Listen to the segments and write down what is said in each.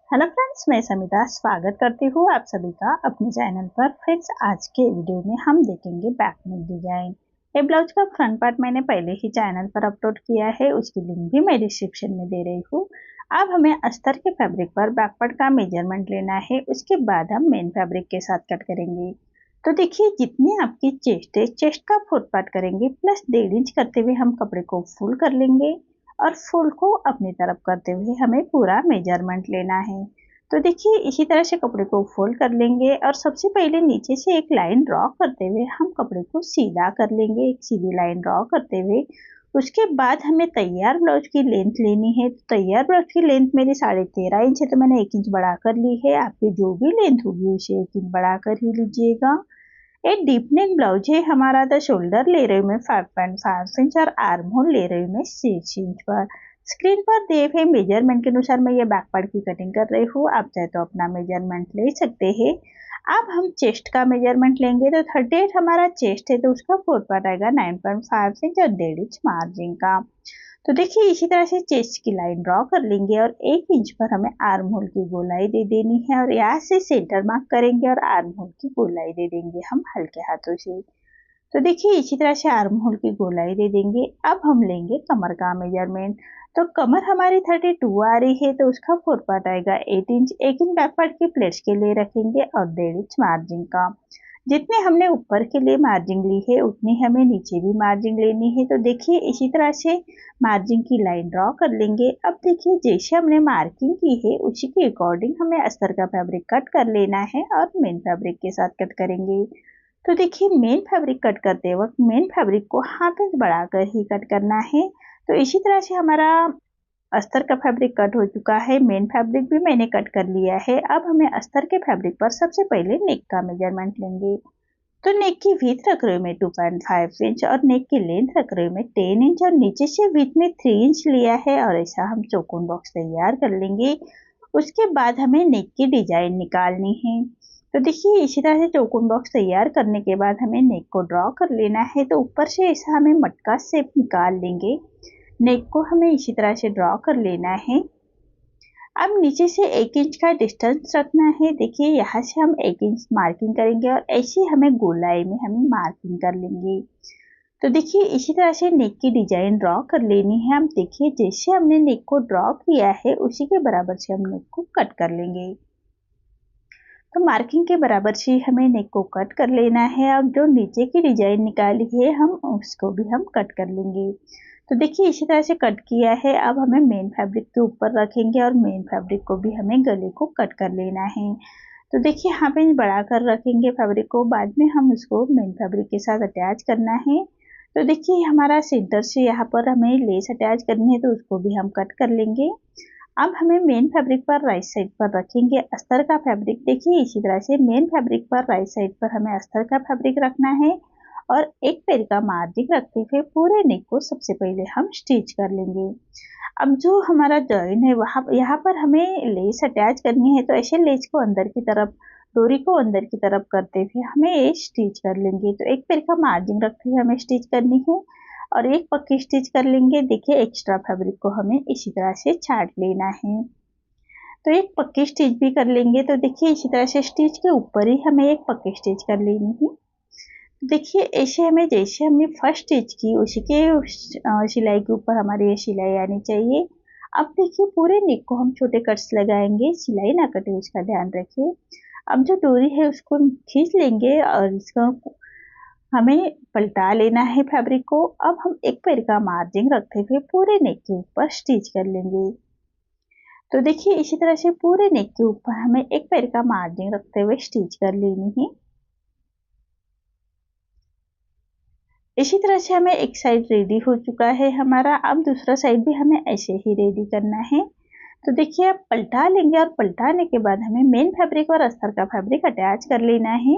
Hello friends, मैं समिता स्वागत करती हूँ आप सभी का अपने चैनल पर। फ्रेंड्स, आज के वीडियो में हम देखेंगे बैक नेक डिजाइन। ये ब्लाउज का फ्रंट पार्ट मैंने पहले ही चैनल पर अपलोड किया है, उसकी लिंक भी मैं डिस्क्रिप्शन में दे रही हूँ। अब हमें अस्तर के फैब्रिक पर बैक पार्ट का मेजरमेंट लेना है, उसके बाद हम मेन फैब्रिक के साथ कट करेंगे। तो देखिए, जितनी आपकी चेस्ट है, चेस्ट का फोर्थ पार्ट करेंगे प्लस 1.5 इंच करते हुए हम कपड़े को फुल कर लेंगे और फुल को अपनी तरफ करते हुए हमें पूरा मेजरमेंट लेना है। तो देखिए, इसी तरह से कपड़े को फोल्ड कर लेंगे और सबसे पहले नीचे से एक लाइन ड्रॉ करते हुए हम कपड़े को सीधा कर लेंगे, एक सीधी लाइन ड्रॉ करते हुए। उसके बाद हमें तैयार ब्लाउज की लेंथ लेनी है। तो तैयार ब्लाउज की लेंथ मेरी 13.5 इंच है, तो मैंने 1 इंच बढ़ा कर ली है। आपकी जो भी लेंथ होगी उसे 1 इंच बढ़ा कर ही लीजिएगा। एक डीप नेक ब्लाउज है हमारा, तो शोल्डर ले रही हूँ मैं 5.5 इंच और आर्म होल ले रही हूँ मैं 6 इंच पर। स्क्रीन पर दिए हुए मेजरमेंट के अनुसार मैं ये बैक पार्ट की कटिंग कर रही हूँ। आप चाहे तो अपना मेजरमेंट ले सकते हैं। अब हम चेस्ट का मेजरमेंट लेंगे, तो 38 हमारा चेस्ट है, तो उसका फोर्थ पार्ट आएगा 9.5 इंच और 1.5 इंच मार्जिन का। तो देखिए, इसी तरह से चेस्ट की लाइन ड्रॉ कर लेंगे और 1 इंच पर हमें आर्म होल की गोलाई दे देनी है और यहाँ से सेंटर मार्क करेंगे और आर्म होल की गोलाई दे देंगे हम हल्के हाथों से। तो देखिए, इसी तरह से आर्म होल की गोलाई दे देंगे। अब हम लेंगे कमर का मेजरमेंट। तो कमर हमारी 32 आ रही है, तो उसका फोर पार्ट आएगा 8 इंच। 1 इंच बैक पार्ट की प्लेट्स के लिए रखेंगे और 1.5 इंच मार्जिन का। जितने हमने ऊपर के लिए मार्जिन ली है उतनी हमें नीचे भी मार्जिन लेनी है। तो देखिए, इसी तरह से मार्जिन की लाइन ड्रॉ कर लेंगे। अब देखिए, जैसे हमने मार्किंग की है उसी के अकॉर्डिंग हमें अस्तर का फैब्रिक कट कर लेना है और मेन फैब्रिक के साथ कट करेंगे। तो देखिए, मेन फैब्रिक कट करते वक्त मेन फैब्रिक को हाफ इंच बढ़ाकर ही कट करना है। तो इसी तरह से हमारा अस्तर का फैब्रिक कट हो चुका है, मेन फैब्रिक भी मैंने कट कर लिया है। अब हमें अस्तर के फैब्रिक पर सबसे पहले नेक का मेजरमेंट लेंगे। तो नेक की विड्थ रख रही हूँ मैं 2.5 इंच और नेक की लेंथ रख रही हूँ मैं 10 इंच और नीचे से विड्थ में 3 इंच लिया है और ऐसा हम चौकोन बॉक्स तैयार कर लेंगे। उसके बाद हमें नेक की डिजाइन निकालनी है। तो देखिए, इसी तरह से चौकोन बॉक्स तैयार करने के बाद हमें नेक को ड्रॉ कर लेना है। तो ऊपर से ऐसा हमें मटका शेप निकाल लेंगे। नेक को हमें इसी तरह से ड्रॉ कर लेना है। अब नीचे से 1 इंच का डिस्टेंस रखना है। देखिए, यहाँ से हम 1 इंच मार्किंग करेंगे और ऐसे हमें गोलाई में हमें मार्किंग कर लेंगे। तो देखिए, इसी तरह से नेक की डिजाइन ड्रॉ कर लेनी है। हम देखिए, जैसे हमने नेक को ड्रॉ किया है उसी के बराबर से हम नेक को कट कर लेंगे। तो मार्किंग के बराबर से हमें नेक को कट कर लेना है। अब जो नीचे की डिजाइन निकाली है हम उसको भी हम कट कर लेंगे। तो देखिए, इसी तरह से कट किया है। अब हमें मेन फैब्रिक के ऊपर रखेंगे और मेन फैब्रिक को भी हमें गले को कट कर लेना है। तो देखिए, यहाँ पे बढ़ा कर रखेंगे फैब्रिक को, बाद में हम उसको मेन फैब्रिक के साथ अटैच करना है। तो देखिए, हमारा सेंटर से यहाँ पर हमें लेस अटैच करनी है, तो उसको भी हम कट कर लेंगे। अब हमें मेन फैब्रिक पर राइट साइड पर रखेंगे अस्तर का फैब्रिक। देखिए, इसी तरह से मेन फैब्रिक पर राइट साइड पर हमें अस्तर का फैब्रिक रखना है और एक पैर का मार्जिन रखते हुए पूरे नेक को सबसे पहले हम स्टिच कर लेंगे। अब जो हमारा जॉइन है वहाँ यहाँ पर हमें लेस अटैच करनी है, तो ऐसे लेस को अंदर की तरफ, डोरी को अंदर की तरफ करते हुए हमें ये स्टिच कर लेंगे। तो एक पैर का मार्जिन रखते हुए हमें स्टिच करनी है और एक पक्की स्टिच कर लेंगे। देखिए, एक्स्ट्रा फैब्रिक को हमें इसी तरह से छाट लेना है। तो एक पक्की स्टिच भी कर लेंगे। तो देखिए, इसी तरह से स्टिच के ऊपर ही हमें एक पक्की स्टिच कर लेनी है। देखिए, ऐसे हमें जैसे हमने फर्स्ट स्टिच की उसी के सिलाई के ऊपर हमारी ये सिलाई आनी चाहिए। अब देखिए, पूरे नेक को हम छोटे कट्स लगाएंगे, सिलाई ना कटे उसका ध्यान रखिए। अब जो डोरी है उसको खींच लेंगे और इसको हमें पलटा लेना है फैब्रिक को। अब हम एक पैर का मार्जिन रखते हुए पूरे नेक के ऊपर स्टिच कर लेंगे। तो देखिए, इसी तरह से पूरे नेक के ऊपर हमें एक पैर का मार्जिन रखते हुए स्टिच कर लेनी है। इसी तरह से हमें एक साइड रेडी हो चुका है हमारा। अब दूसरा साइड भी हमें ऐसे ही रेडी करना है। तो देखिए, आप पलटा लेंगे और पलटाने के बाद हमें मेन फैब्रिक और अस्तर का फैब्रिक अटैच कर लेना है।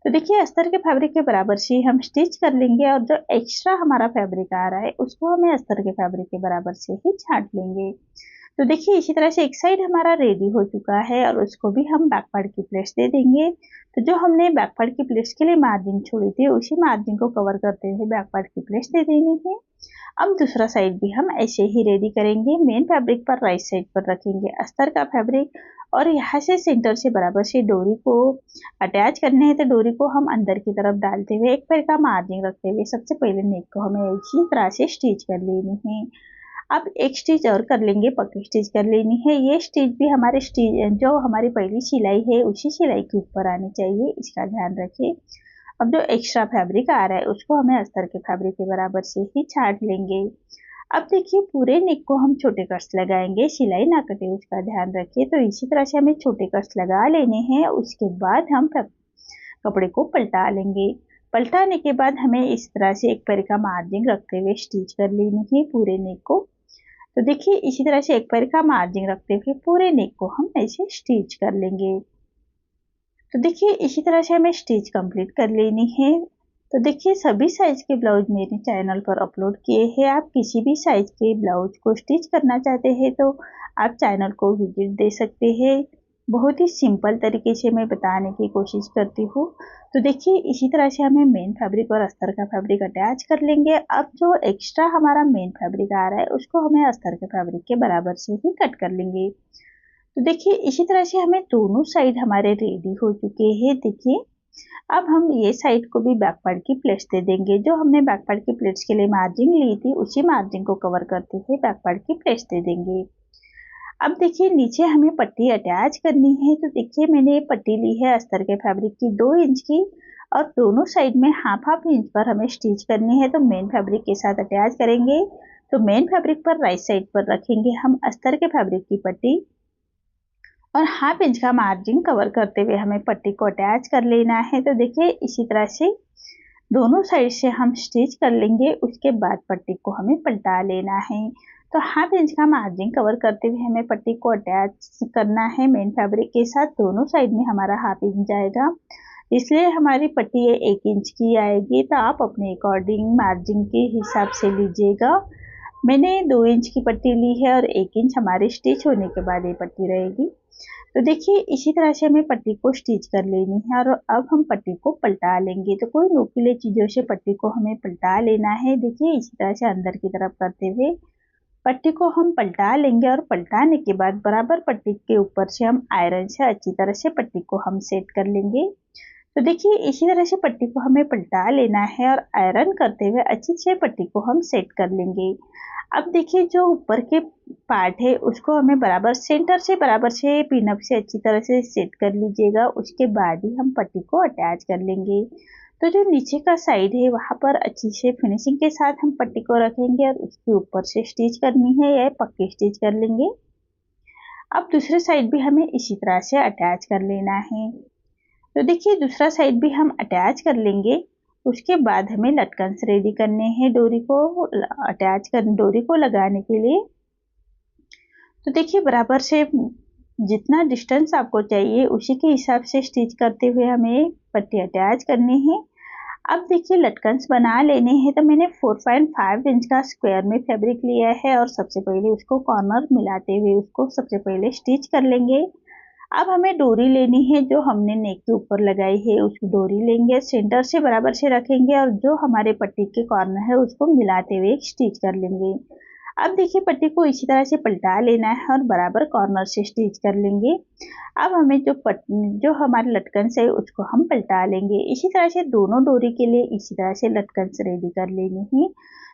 तो देखिए, अस्तर के फैब्रिक के बराबर से हम स्टिच कर लेंगे और जो एक्स्ट्रा हमारा फैब्रिक आ रहा है उसको हमें अस्तर के फैब्रिक के बराबर से ही छांट लेंगे। तो देखिए इसी तरह से एक साइड हमारा रेडी हो चुका है और उसको भी हम बैक पार्ट की प्लेट्स दे देंगे। तो जो हमने बैक पार्ट की प्लेट्स के लिए मार्जिन छोड़ी थी उसी मार्जिन को कवर करते हुए बैक पार्ट की प्लेट्स दे देनी है। अब दूसरा साइड भी हम ऐसे ही रेडी करेंगे। मेन फैब्रिक पर राइट साइड पर रखेंगे अस्तर का फैब्रिक और यहाँ से सेंटर से बराबर से डोरी को अटैच करने हैं। तो डोरी को हम अंदर की तरफ डालते हुए एक पैर का मार्जिन रखते हुए सबसे पहले नेक को हमें इसी तरह से स्टिच कर लेनी है। अब एक स्टिच और कर लेंगे, पक्की स्टिच कर लेनी है। ये स्टिच भी हमारे स्टिच जो हमारी पहली सिलाई है उसी सिलाई के ऊपर आनी चाहिए, इसका ध्यान रखिए। अब जो एक्स्ट्रा फैब्रिक आ रहा है उसको हमें अस्तर के फैब्रिक के बराबर से ही छाट लेंगे। अब देखिए पूरे नेक को हम छोटे कट्स लगाएंगे, सिलाई ना कटे उसका ध्यान रखिए। तो इसी तरह से हमें छोटे कट्स लगा लेने हैं। उसके बाद हम कपड़े को पलटा लेंगे। पलटाने के बाद हमें इस तरह से एक पैर का मार्जिन रखते हुए स्टिच कर लेनी है पूरे नेक को। तो देखिए इसी तरह से एक पैर का मार्जिन रखते हुए पूरे नेक को हम ऐसे स्टिच कर लेंगे। तो देखिए इसी तरह से हमें स्टिच कंप्लीट कर लेनी है। तो देखिए सभी साइज के ब्लाउज मेरे चैनल पर अपलोड किए हैं। आप किसी भी साइज के ब्लाउज को स्टिच करना चाहते हैं तो आप चैनल को विजिट दे सकते हैं। बहुत ही सिंपल तरीके से मैं बताने की कोशिश करती हूँ। तो देखिए इसी तरह से हमें मेन फैब्रिक और अस्तर का फैब्रिक अटैच कर लेंगे। अब जो एक्स्ट्रा हमारा मेन फैब्रिक आ रहा है उसको हमें अस्तर के फैब्रिक के बराबर से ही कट कर लेंगे। तो देखिए इसी तरह से हमें दोनों साइड हमारे रेडी हो चुके हैं। देखिए अब हम ये साइड को भी बैक पार्ट की प्लेट्स दे देंगे। जो हमने बैक पार्ट की प्लेट्स के लिए मार्जिन ली थी उसी मार्जिन को कवर करते हुए बैक पार्ट की प्लेट्स दे देंगे। अब देखिए नीचे हमें पट्टी अटैच करनी है। तो देखिए मैंने पट्टी ली है अस्तर के फैब्रिक की 2 इंच की और दोनों साइड में हाफ इंच पर हमें स्टिच करनी है। तो मेन फैब्रिक के साथ अटैच करेंगे। तो मेन फैब्रिक पर राइट साइड पर रखेंगे हम अस्तर के फैब्रिक की पट्टी और हाफ इंच का मार्जिन कवर करते हुए हमें पट्टी को अटैच कर लेना है। तो देखिए इसी तरह से दोनों साइड से हम स्टिच कर लेंगे। उसके बाद पट्टी को हमें पलटा लेना है। तो हाफ इंच का मार्जिन कवर करते हुए हमें पट्टी को अटैच करना है मेन फैब्रिक के साथ। दोनों साइड में हमारा हाफ इंच आएगा, इसलिए हमारी पट्टी 1 इंच की आएगी। तो आप अपने अकॉर्डिंग मार्जिन के हिसाब से लीजिएगा। मैंने 2 इंच की पट्टी ली है और 1 इंच हमारे स्टिच होने के बाद ये पट्टी रहेगी। तो देखिए इसी तरह से हमें पट्टी को स्टिच कर लेनी है और अब हम पट्टी को पलटा लेंगे। तो कोई नुकीले चीज़ों से पट्टी को हमें पलटा लेना है। देखिए इसी तरह से अंदर की तरफ करते हुए पट्टी को हम पलटा लेंगे और पलटाने के बाद बराबर पट्टी के ऊपर से हम आयरन से अच्छी तरह से पट्टी को हम सेट कर लेंगे। तो देखिए इसी तरह से पट्टी को हमें पलटा लेना है और आयरन करते हुए अच्छी से पट्टी को हम सेट कर लेंगे। अब देखिए जो ऊपर के पार्ट है उसको हमें बराबर सेंटर से बराबर से पिनअप से अच्छी तरह से सेट कर लीजिएगा। उसके बाद ही हम पट्टी को अटैच कर लेंगे। तो जो नीचे का साइड है वहाँ पर अच्छी से फिनिशिंग के साथ हम पट्टी को रखेंगे और उसके ऊपर से स्टिच करनी है या पक्की स्टिच कर लेंगे। अब दूसरे साइड भी हमें इसी तरह से अटैच कर लेना है। तो देखिए दूसरा साइड भी हम अटैच कर लेंगे। उसके बाद हमें लटकन्स रेडी करने हैं डोरी को लगाने के लिए। तो देखिए बराबर से जितना डिस्टेंस आपको चाहिए उसी के हिसाब से स्टिच करते हुए हमें पट्टी अटैच करनी है। अब देखिए लटकन्स बना लेने हैं। तो मैंने 4.5 इंच का स्क्वायर में फैब्रिक लिया है और सबसे पहले उसको कॉर्नर मिलाते हुए उसको सबसे पहले स्टिच कर लेंगे। अब हमें डोरी लेनी है जो हमने नेक के ऊपर लगाई है, उस डोरी लेंगे, सेंटर से बराबर से रखेंगे और जो हमारे पट्टी के कॉर्नर है उसको मिलाते हुए स्टिच कर लेंगे। अब देखिए पट्टी को इसी तरह से पलटा लेना है और बराबर कॉर्नर से स्टिच कर लेंगे। अब हमें जो हमारे लटकन्स है उसको हम पलटा लेंगे। इसी तरह से दोनों डोरी के लिए इसी तरह से लटकन्स रेडी कर लेनी है।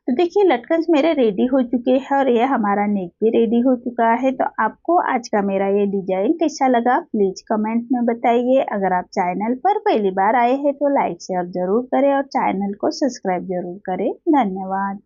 तो देखिए लटकन्स मेरे रेडी हो चुके हैं और यह हमारा नेक भी रेडी हो चुका है। तो आपको आज का मेरा ये डिजाइन कैसा लगा प्लीज कमेंट में बताइए। अगर आप चैनल पर पहली बार आए हैं तो लाइक शेयर जरूर करें और चैनल को सब्सक्राइब जरूर करें। धन्यवाद।